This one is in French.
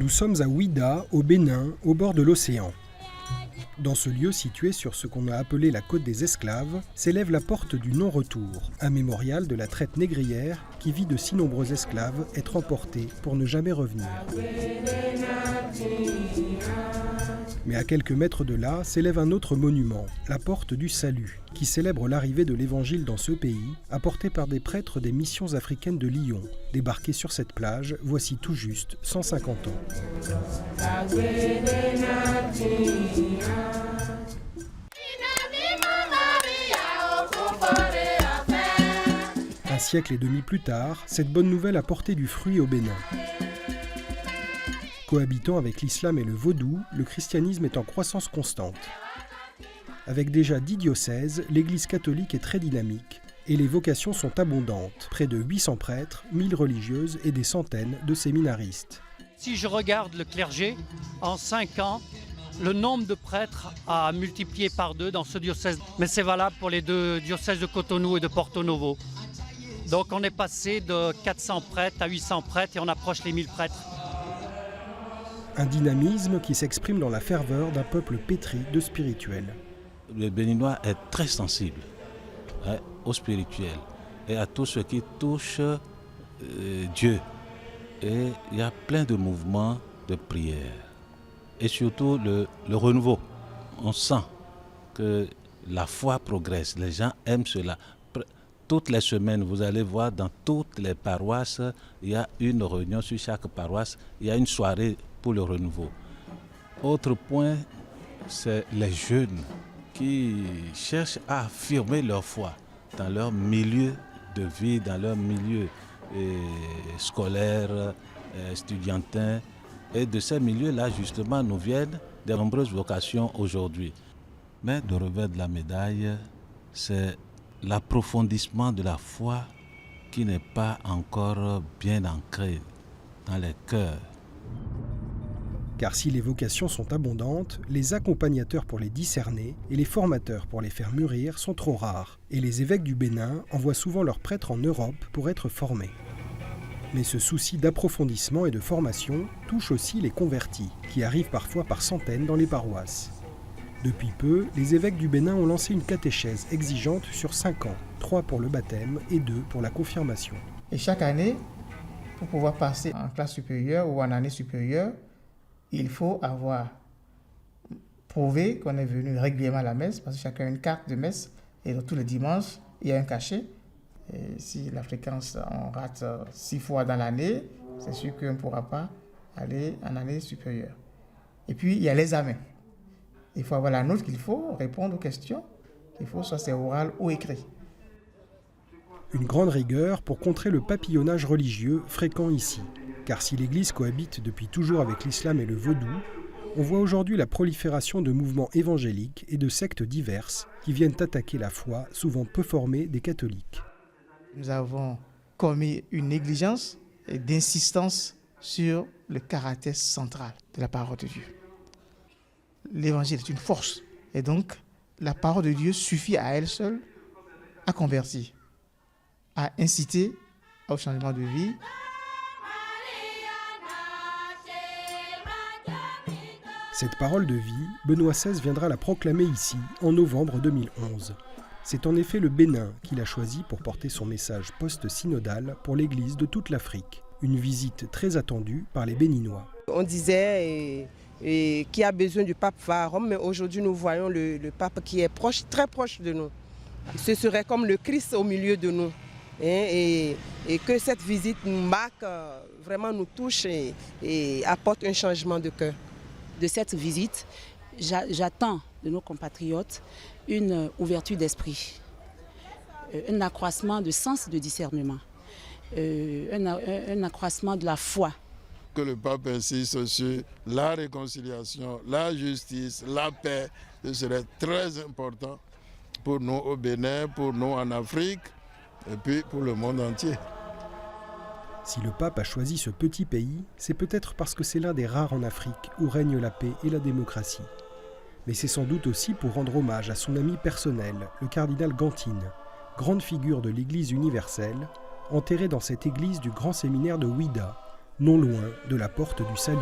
Nous sommes à Ouidah, au Bénin, au bord de l'océan. Dans ce lieu situé sur ce qu'on a appelé la côte des esclaves, s'élève la porte du non-retour, un mémorial de la traite négrière qui vit de si nombreux esclaves être emportés pour ne jamais revenir. Mais à quelques mètres de là s'élève un autre monument, la porte du salut, qui célèbre l'arrivée de l'évangile dans ce pays, apporté par des prêtres des missions africaines de Lyon, débarqués sur cette plage voici tout juste 150 ans. Un siècle et demi plus tard, cette bonne nouvelle a porté du fruit au Bénin. Cohabitant avec l'islam et le vaudou, le christianisme est en croissance constante. Avec déjà 10 diocèses, l'Église catholique est très dynamique et les vocations sont abondantes. Près de 800 prêtres, 1000 religieuses et des centaines de séminaristes. Si je regarde le clergé, en 5 ans, le nombre de prêtres a multiplié par 2 dans ce diocèse. Mais c'est valable pour les 2 diocèses de Cotonou et de Porto Novo. Donc on est passé de 400 prêtres à 800 prêtres et on approche les 1000 prêtres. Un dynamisme qui s'exprime dans la ferveur d'un peuple pétri de spirituel. Le Béninois est très sensible au spirituel et à tout ce qui touche Dieu. Et il y a plein de mouvements de prière. Et surtout le renouveau. On sent que la foi progresse, les gens aiment cela. Toutes les semaines, vous allez voir dans toutes les paroisses, il y a une réunion sur chaque paroisse, il y a une soirée pour le renouveau. Autre point, c'est les jeunes qui cherchent à affirmer leur foi dans leur milieu de vie, dans leur milieu scolaire, estudiantin. Et de ces milieux-là, justement, nous viennent de nombreuses vocations aujourd'hui. Mais le revers de la médaille, c'est l'approfondissement de la foi qui n'est pas encore bien ancré dans les cœurs. Car si les vocations sont abondantes, les accompagnateurs pour les discerner et les formateurs pour les faire mûrir sont trop rares. Et les évêques du Bénin envoient souvent leurs prêtres en Europe pour être formés. Mais ce souci d'approfondissement et de formation touche aussi les convertis, qui arrivent parfois par centaines dans les paroisses. Depuis peu, les évêques du Bénin ont lancé une catéchèse exigeante sur 5 ans, 3 pour le baptême et 2 pour la confirmation. Et chaque année, pour pouvoir passer en classe supérieure ou en année supérieure, il faut avoir prouvé qu'on est venu régulièrement à la messe, parce que chacun a une carte de messe, et donc tous les dimanches, il y a un cachet. Et si la fréquence, on rate 6 fois dans l'année, c'est sûr qu'on ne pourra pas aller en année supérieure. Et puis, il y a l'examen. Il faut avoir la note qu'il faut, répondre aux questions qu'il faut, soit c'est oral ou écrit. Une grande rigueur pour contrer le papillonnage religieux fréquent ici. Car si l'Église cohabite depuis toujours avec l'islam et le vaudou, on voit aujourd'hui la prolifération de mouvements évangéliques et de sectes diverses qui viennent attaquer la foi, souvent peu formée, des catholiques. Nous avons commis une négligence et d'insistance sur le caractère central de la parole de Dieu. L'évangile est une force et donc la parole de Dieu suffit à elle seule à convertir, à inciter au changement de vie. Cette parole de vie, Benoît XVI viendra la proclamer ici en novembre 2011. C'est en effet le Bénin qu'il a choisi pour porter son message post-synodal pour l'Église de toute l'Afrique. Une visite très attendue par les Béninois. On disait qu'il y a besoin du pape va à Rome, mais aujourd'hui nous voyons le pape qui est proche, très proche de nous. Ce serait comme le Christ au milieu de nous. Et que cette visite nous marque, vraiment nous touche et apporte un changement de cœur. De cette visite, j'attends de nos compatriotes une ouverture d'esprit, un accroissement de sens de discernement, un accroissement de la foi. Que le pape insiste sur la réconciliation, la justice, la paix, ce serait très important pour nous au Bénin, pour nous en Afrique et puis pour le monde entier. Si le pape a choisi ce petit pays, c'est peut-être parce que c'est l'un des rares en Afrique où règne la paix et la démocratie. Mais c'est sans doute aussi pour rendre hommage à son ami personnel, le cardinal Gantine, grande figure de l'Église universelle, enterré dans cette église du grand séminaire de Ouidah, non loin de la porte du salut.